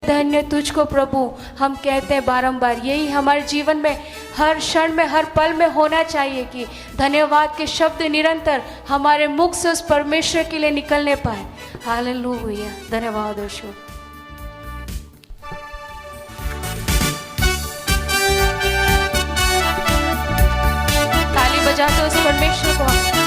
धन्य तुझको प्रभु हम कहते हैं बारंबार। यही हमारे जीवन में हर क्षण में हर पल में होना चाहिए कि धन्यवाद के शब्द निरंतर हमारे मुख से उस परमेश्वर के लिए निकलने पाए। हालेलुया, धन्यवाद यीशु। ताली बजाते उस परमेश्वर को।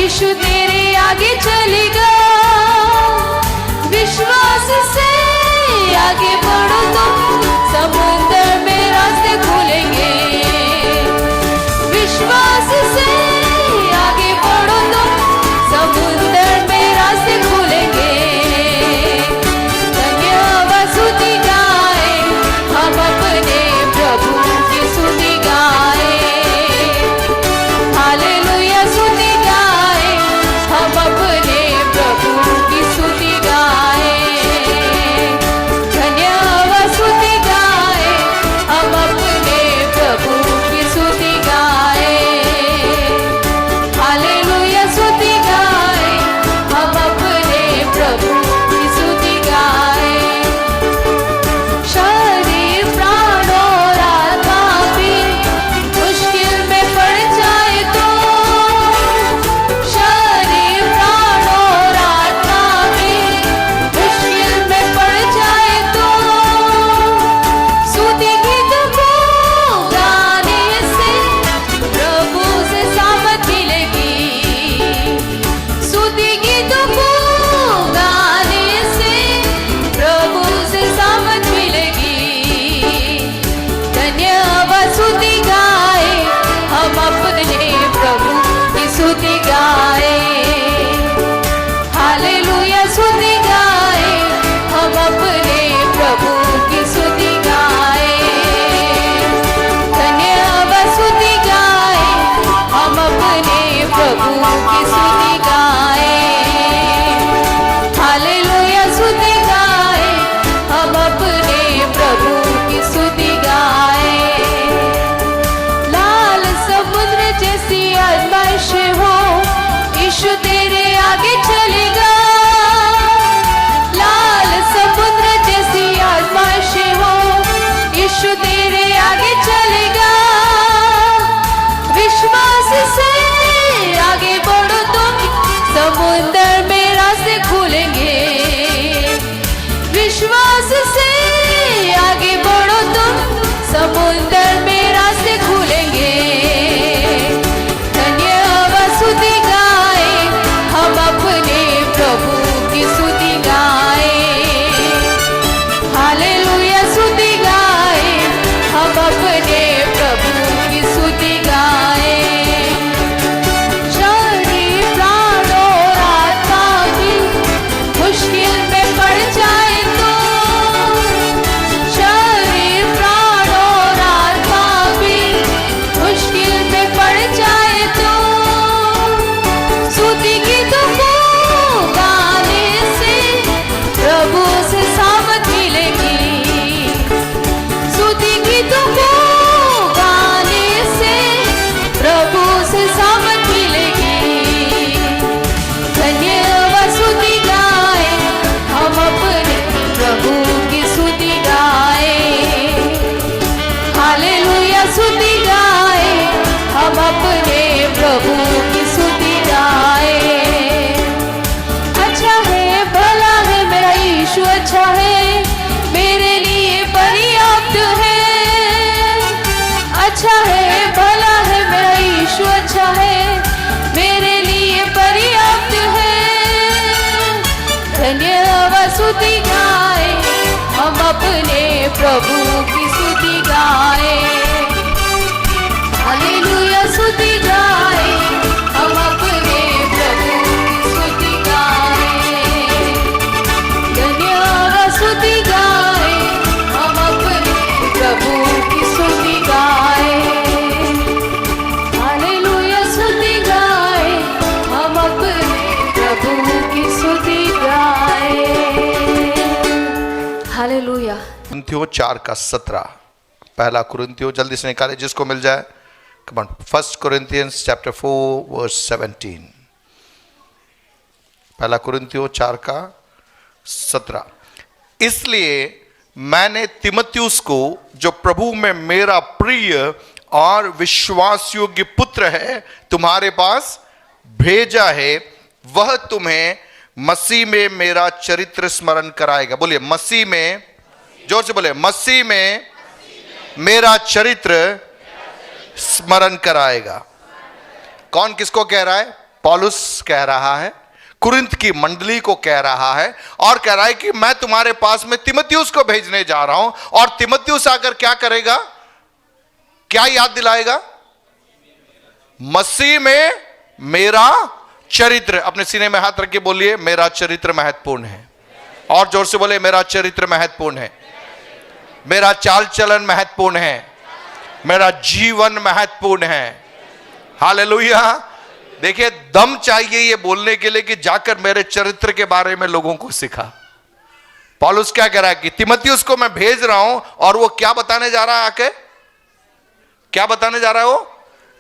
यीशु तेरे आगे चलेगा, विश्वास से आगे बढ़ो तुम, समुद्र में रास्ते खुलेंगे। विश्वास से आगे बढ़ो तुम, समुद्र में रास्ते खुलेंगे। धन्यवाद स्तुति गाए हम अपने प्रभु की स्तुति गाए, हालेलुया स्तुति गाए हम अपने प्रभु की स्तुति गाए। धन्यवाद स्तुति गाए हम अपने प्रभु की स्तुति गाए, हालेलुया स्तुति गाए हम अपने प्रभु की स्तुति गाए। शरीर प्राण और आत्मा भी मुश्किल में पड़ जाए तो, शरीर प्राण और आत्मा भी मुश्किल में पड़ जाए तो, स्तुति गीत को गाने से प्रभु से सामर्थ मिलेगी। स्तुति गीत को गाने से प्रभु से सामर्थ मिलेगी। धन्यवाद स्तुति गाए हम अपने प्रभु की स्तुति गाए, हालेलुया स्तुति गाए हम अपने प्रभु की स्तुति गाए। धन्यवाद स्तुति गाए हम अपने प्रभु की स्तुति गाए, हालेलुया स्तुति गाए हम अपने प्रभु की स्तुति गाए। लाल समुद्र जैसी आजमाइश हो, यीशु तेरे आगे चलेगा। लाल समुद्र जैसी आजमाइश हो, यीशु तेरे आगे चलेगा। विश्वास से आगे बढ़ो तुम, समुद्र में रास्ते खुलेंगे। विश्वास से आगे बढ़ो तुम, समुद्र में रास्ते खुलेंगे। धन्यवाद स्तुति गाए हम अपने प्रभु की स्तुति गाए, हालेलुया स्तुति गाए हम अपने प्रभु की स्तुति गाए। शरीर प्राण और आत्मा भी मुश्किल में पड़ जाए तो, शरीर प्राण और आत्मा भी मुश्किल में पड़ जाए तो, स्तुति गीतों को गाने से प्रभु से सामर्थ मिलेगी। स्तुति गीतों को गाने से प्रभु से सामर्थ मिलेगी। धन्यवाद स्तुति गाए हम अपने प्रभु की स्तुति गाए, हालेलुया स्तुति गाए हम अपने प्रभु की स्तुति गाए। अच्छा है भला है मेरा यीशु, अच्छा है मेरे लिए पर्याप्त है। अच्छा है भला है मेरा यीशु, अच्छा है मेरे लिए पर्याप्त है। धन्यवाद स्तुति गाए हम अपने प्रभु की स्तुति गाए, हालेलुया स्तुति गाए हम अपने प्रभु की स्तुति गाए। धन्यवाद स्तुति गाए हम अपने प्रभु की स्तुति गाए, हालेलुया स्तुति गाए हम अपने प्रभु की स्तुति गाए, हालेलुया। कुरिन्थियों 4:17, पहला कुरिन्थियों जल्दी से निकाले जिसको मिल जाए। Come on, 1 Corinthians chapter 4 verse 17, पहला कुरिन्थियों 4:17। इसलिए मैंने तिमुथियुस को, जो प्रभु में मेरा प्रिय और विश्वास योग्य पुत्र है, तुम्हारे पास भेजा है। वह तुम्हें मसीह में मेरा चरित्र स्मरण कराएगा। बोलिए मसीह में, जोर से बोले मसीह में मेरा चरित्र स्मरण कराएगा। कौन किसको कह रहा है? पौलुस कह रहा है, कुरिन्थ की मंडली को कह रहा है, और कह रहा है कि मैं तुम्हारे पास में तीमुथियुस को भेजने जा रहा हूं, और तीमुथियुस आकर क्या करेगा, क्या याद दिलाएगा? मसीह में मेरा चरित्र। अपने सीने में हाथ रख के बोलिए, मेरा चरित्र महत्वपूर्ण है। और जोर से बोले, मेरा चरित्र महत्वपूर्ण है, मेरा चाल चलन महत्वपूर्ण है, मेरा जीवन महत्वपूर्ण है। हालेलुया। देखिए, दम चाहिए ये बोलने के लिए कि जाकर मेरे चरित्र के बारे में लोगों को सिखा। पौलुस क्या कह रहा है कि तीमुथियुस को मैं भेज रहा हूं, और वो क्या बताने जा रहा है, आके क्या बताने जा रहा है? वो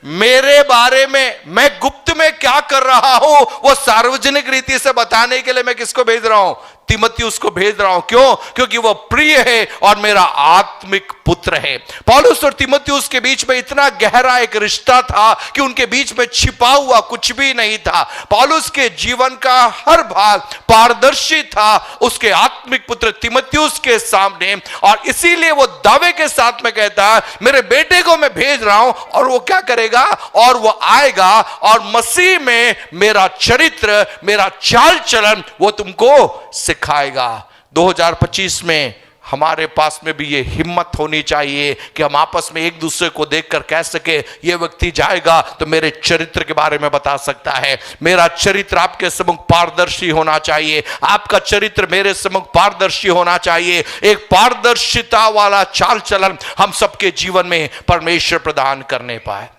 मेरे बारे में, मैं गुप्त में क्या कर रहा हूं वो सार्वजनिक रीति से बताने के लिए मैं किसको भेज रहा हूं? तीमुथियुस को भेज रहा हूं। क्यों? क्योंकि वो प्रिय है और मेरा आत्मिक पुत्र है। पौलुस और तीमुथियुस के बीच में इतना गहरा एक रिश्ता था कि उनके बीच में छिपा हुआ कुछ भी नहीं था। पौलुस के जीवन का हर भाग पारदर्शी था उसके आत्मिक पुत्र तीमुथियुस के सामने, और इसीलिए वो दावे के साथ में कहता है, मेरे बेटे को मैं भेज रहा हूं, और वो क्या करेगा? और वो आएगा और मसीह में मेरा चरित्र, मेरा चाल चलन वो तुमको सिखाएगा। 2025 में हमारे पास में भी ये हिम्मत होनी चाहिए कि हम आपस में एक दूसरे को देखकर कह सके, ये व्यक्ति जाएगा तो मेरे चरित्र के बारे में बता सकता है। मेरा चरित्र आपके सम्मुख पारदर्शी होना चाहिए, आपका चरित्र मेरे सम्मुख पारदर्शी होना चाहिए। एक पारदर्शिता वाला चाल चलन हम सबके जीवन में परमेश्वर प्रदान करने पाए।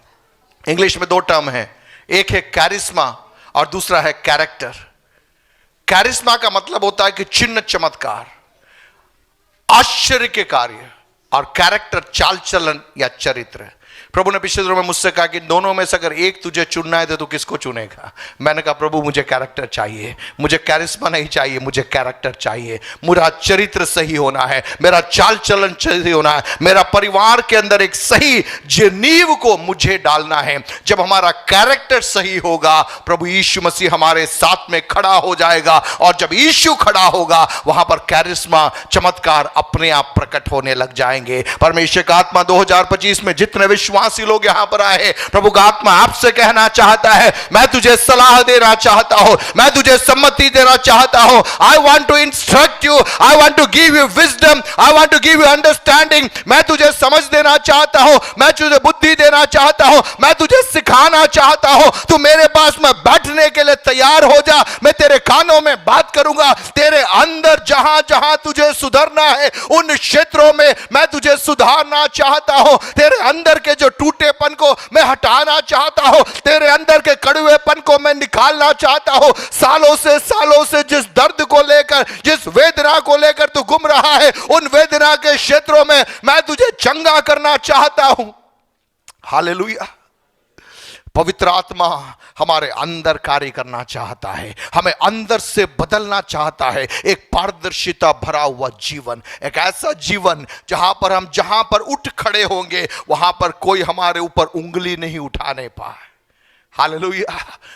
इंग्लिश में 2 टर्म है, एक है कैरिस्मा और दूसरा है कैरेक्टर। कैरिस्मा का मतलब होता है कि चिन्ह चमत्कार, आश्चर्य के कार्य, और कैरेक्टर चाल चलन या चरित्र। प्रभु ने पिछले दिनों में मुझसे कहा कि दोनों में से अगर एक तुझे चुनना है तो तू किसको चुनेगा? मैंने कहा, प्रभु मुझे कैरेक्टर चाहिए, मुझे कैरिस्मा नहीं चाहिए, मुझे कैरेक्टर चाहिए। मेरा चरित्र सही होना है, मेरा चाल चलन सही होना है, मेरा परिवार के अंदर एक सही नींव को मुझे डालना है। जब हमारा कैरेक्टर सही होगा, प्रभु यीशु मसीह हमारे साथ में खड़ा हो जाएगा, और जब यीशु खड़ा होगा वहां पर कैरिस्मा चमत्कार अपने आप प्रकट होने लग जाएंगे। परमेश्वर का आत्मा 2025 में जितने विश्वासी लोग यहां पर आए हैं, प्रभु का आत्मा आपसे कहना चाहता है, मैं तुझे सलाह देना चाहता हूं, मैं तुझे सम्मति देना चाहता हूं। I want to instruct you, I want to give you wisdom, I want to give you understanding. मैं तुझे समझ देना चाहता हूं, मैं तुझे बुद्धि देना चाहता हूं, मैं तुझे सिखाना चाहता हूं। तू मेरे पास में बैठने के लिए तैयार हो जा, मैं तेरे कानों में बात करूंगा। तेरे अंदर जहां जहां तुझे सुधरना है उन क्षेत्रों में मैं तुझे सुधारना चाहता हूं। तेरे अंदर के जो टूटेपन को मैं हटाना चाहता हूं, तेरे अंदर के कड़वेपन को मैं निकालना चाहता हूं। सालों से जिस दर्द को लेकर, जिस वेदना को लेकर तू घूम रहा है, उन वेदना के क्षेत्रों में मैं तुझे चंगा करना चाहता हूं। हालेलुया। पवित्र आत्मा हमारे अंदर कार्य करना चाहता है, हमें अंदर से बदलना चाहता है। एक पारदर्शिता भरा हुआ जीवन, एक ऐसा जीवन जहां पर उठ खड़े होंगे वहां पर कोई हमारे ऊपर उंगली नहीं उठाने पाए। हालेलुया।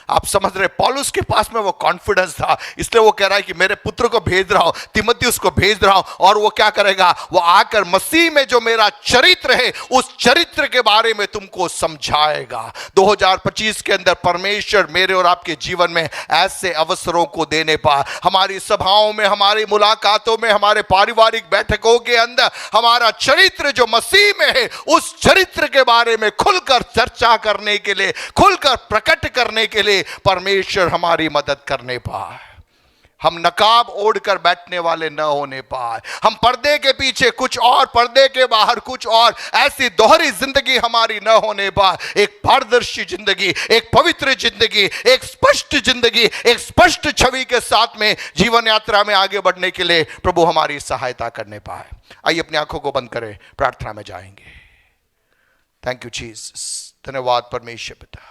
आप समझ रहे, पौलुस के पास में वो कॉन्फिडेंस था, इसलिए वो कह रहा है कि मेरे पुत्र को भेज रहा हूं, तीमुथियुस को भेज रहा हूं, और वो क्या करेगा? वो आकर मसीह में जो मेरा चरित्र है उस चरित्र के बारे में तुमको समझाएगा। 2025 के अंदर परमेश्वर मेरे और आपके जीवन में ऐसे अवसरों को देने पाए। हमारी सभाओं में, हमारी मुलाकातों में, हमारे पारिवारिक बैठकों के अंदर हमारा चरित्र जो मसीह में है उस चरित्र के बारे में खुलकर चर्चा करने के लिए, खुलकर प्रकट करने के लिए परमेश्वर हमारी मदद करने पाए। हम नकाब ओढ़कर बैठने वाले न होने पाए, हम पर्दे के पीछे कुछ और, पर्दे के बाहर कुछ और, ऐसी दोहरी जिंदगी हमारी न होने पाए। एक पारदर्शी जिंदगी, एक पवित्र जिंदगी, एक स्पष्ट जिंदगी, एक स्पष्ट छवि के साथ में जीवन यात्रा में आगे बढ़ने के लिए प्रभु हमारी सहायता करने पाए। आइए अपनी आंखों को बंद करें, प्रार्थना में जाएंगे। Thank you Jesus. धन्यवाद परमेश्वर पिता,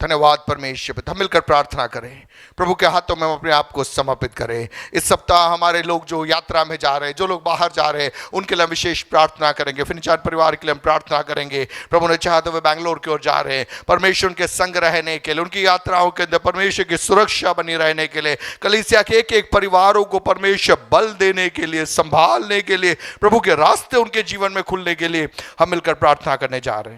धन्यवाद परमेश्वर पिता। हम मिलकर प्रार्थना करें, प्रभु के हाथों में हम अपने आप को समर्पित करें। इस सप्ताह हमारे लोग जो यात्रा में जा रहे हैं, जो लोग बाहर जा रहे हैं, उनके लिए हम विशेष प्रार्थना करेंगे। फिनिचार परिवार के लिए हम प्रार्थना करेंगे। प्रभु ने चाहा तो वे बैंगलोर की ओर जा रहे हैं, परमेश्वर उनके संग रहने के लिए, उनकी यात्राओं के अंदर परमेश्वर की सुरक्षा बनी रहने के लिए, कलीसिया के एक एक परिवारों को परमेश्वर बल देने के लिए, संभालने के लिए, प्रभु के रास्ते उनके जीवन में खुलने के लिए हम मिलकर प्रार्थना करने जा रहे हैं।